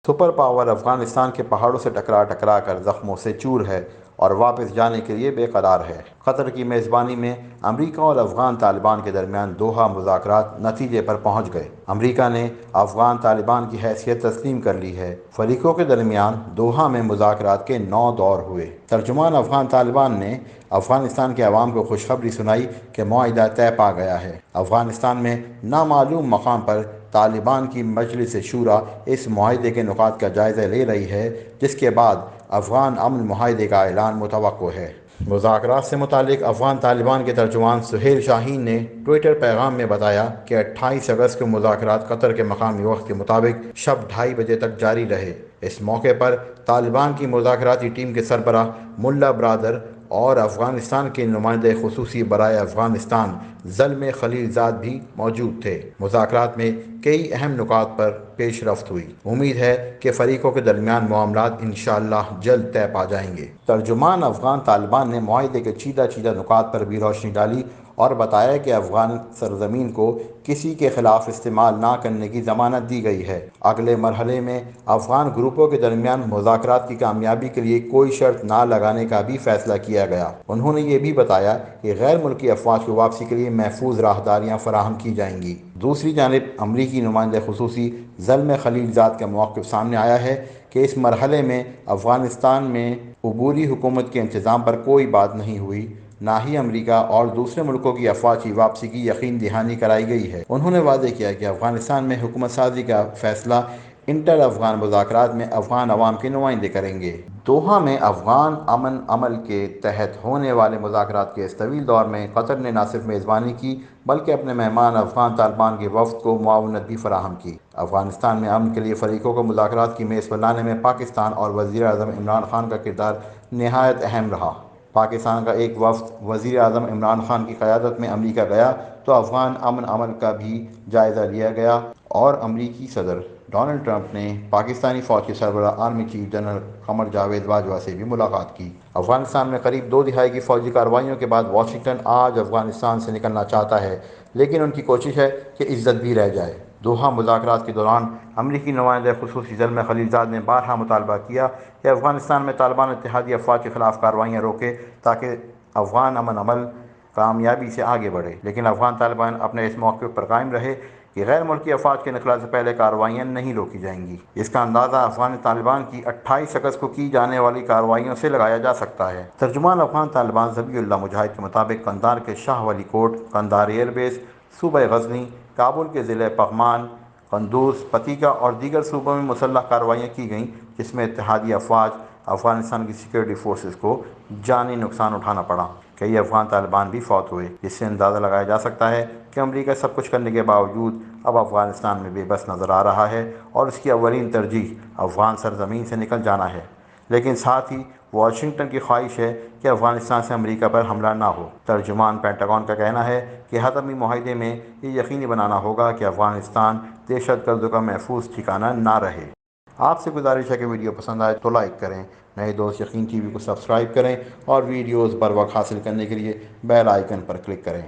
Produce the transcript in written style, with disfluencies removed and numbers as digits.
Super power Afghanistan کے پہاڑوں سے ٹکرا کر زخموں سے چور ہے اور واپس جانے کے لیے بے قرار ہے۔ قطر کی میزبانی میں امریکا اور افغان طالبان کے درمیان دوحہ مذاکرات نتیجے پر پہنچ گئے۔ امریکا نے افغان طالبان کی حیثیت تسلیم کر لی ہے۔ فریقوں کے درمیان دوحہ میں مذاکرات کے 9 دور ہوئے۔ ترجمان افغان طالبان نے افغانستان کے عوام کو خوشخبری سنائی کہ معاہدہ طے پا گیا ہے۔ افغانستان میں نامعلوم مقام پر طالبان کی مجلس شورا اس معاہدے کے نکات کا جائزہ لے رہی ہے، جس کے بعد افغان امن معاہدے کا اعلان متوقع ہے۔ مذاکرات سے متعلق افغان طالبان کے ترجمان سہیل شاہین نے ٹویٹر پیغام میں بتایا کہ 28 اگست کو مذاکرات قطر کے مقامی وقت کے مطابق شب 2:30 بجے تک جاری رہے۔ اس موقع پر طالبان کی مذاکراتی ٹیم کے سربراہ ملا برادر اور افغانستان کے نمائندہ خصوصی برائے افغانستان زلمے خلیلزاد بھی موجود تھے۔ مذاکرات میں کئی اہم نکات پر پیش رفت ہوئی۔ امید ہے کہ فریقوں کے درمیان معاملات انشاءاللہ جلد طے پا جائیں گے۔ ترجمان افغان طالبان نے معاہدے کے چیدہ نکات پر بھی روشنی ڈالی اور بتایا کہ افغان سرزمین کو کسی کے خلاف استعمال نہ کرنے کی ضمانت دی گئی ہے۔ اگلے مرحلے میں افغان گروپوں کے درمیان مذاکرات کی کامیابی کے لیے کوئی شرط نہ لگانے کا بھی فیصلہ کیا گیا۔ انہوں نے یہ بھی بتایا کہ غیر ملکی افواج کی واپسی کے لیے محفوظ راہداریاں فراہم کی جائیں گی۔ دوسری جانب امریکی نمائندہ خصوصی زلمے خلیلزاد کا موقف سامنے آیا ہے کہ اس مرحلے میں افغانستان میں عبوری حکومت کے انتظام پر کوئی بات نہیں ہوئی، نہ ہی امریکہ اور دوسرے ملکوں کی افواج کی واپسی کی یقین دہانی کرائی گئی ہے۔ انہوں نے وعدے کیا کہ افغانستان میں حکومت سازی کا فیصلہ انٹر افغان مذاکرات میں افغان عوام کے نمائندے کریں گے۔ دوحہ میں افغان امن عمل کے تحت ہونے والے مذاکرات کے اس طویل دور میں قطر نے نہ صرف میزبانی کی بلکہ اپنے مہمان افغان طالبان کے وفد کو معاونت بھی فراہم کی۔ افغانستان میں امن کے لیے فریقوں کو مذاکرات کی میز پر لانے میں پاکستان اور وزیر اعظم عمران خان کا کردار نہایت اہم رہا۔ پاکستان کا ایک وفد وزیر اعظم عمران خان کی قیادت میں امریکہ گیا تو افغان امن عمل کا بھی جائزہ لیا گیا اور امریکی صدر ڈونلڈ ٹرمپ نے پاکستانی فوج کے سربراہ army chief general Qamar Javed Bajwa سے بھی ملاقات کی۔ افغانستان میں قریب 2 دہائی کی فوجی کارروائیوں کے بعد واشنگٹن آج افغانستان سے نکلنا چاہتا ہے، لیکن ان کی کوشش ہے کہ عزت بھی رہ جائے۔ دوحہ مذاکرات کے دوران امریکی نمائندہ خصوصی زلمے خلیلزاد نے بارہا مطالبہ کیا کہ افغانستان میں طالبان اتحادی افواج کے خلاف کارروائیاں روکے تاکہ افغان امن عمل کامیابی سے آگے بڑھے، لیکن افغان طالبان اپنے اس موقف پر قائم رہے کہ غیر ملکی افواج کے انخلاء سے پہلے کارروائیاں نہیں روکی جائیں گی۔ اس کا اندازہ افغان طالبان کی 28 اگست کو کی جانے والی کارروائیوں سے لگایا جا سکتا ہے۔ ترجمان افغان طالبان ذبیح اللہ مجاہد کے مطابق قندھار کے شاہ ولی کوٹ، قندھار ایئر بیس، صوبہ غزنی، کابل کے ضلع پغمان، قندوز، پتیکا اور دیگر صوبوں میں مسلح کارروائیاں کی گئیں، جس میں اتحادی افواج افغانستان کی سیکورٹی فورسز کو جانی نقصان اٹھانا پڑا۔ کئی افغان طالبان بھی فوت ہوئے، جس سے اندازہ لگایا جا سکتا ہے کہ امریکہ سب کچھ کرنے کے باوجود اب افغانستان میں بے بس نظر آ رہا ہے اور اس کی اولین ترجیح افغان سرزمین سے نکل جانا ہے، لیکن ساتھ ہی واشنگٹن کی خواہش ہے کہ افغانستان سے امریکہ پر حملہ نہ ہو۔ ترجمان پینٹاگون کا کہنا ہے کہ حتمی معاہدے میں یہ یقینی بنانا ہوگا کہ افغانستان دہشت گردوں کا محفوظ ٹھکانہ نہ رہے۔ آپ سے گزارش ہے کہ ویڈیو پسند آئے تو لائک کریں، نئے دوست یقین ٹی وی کو سبسکرائب کریں اور ویڈیوز بر وقت حاصل کرنے کے لیے بیل آئیکن پر کلک کریں۔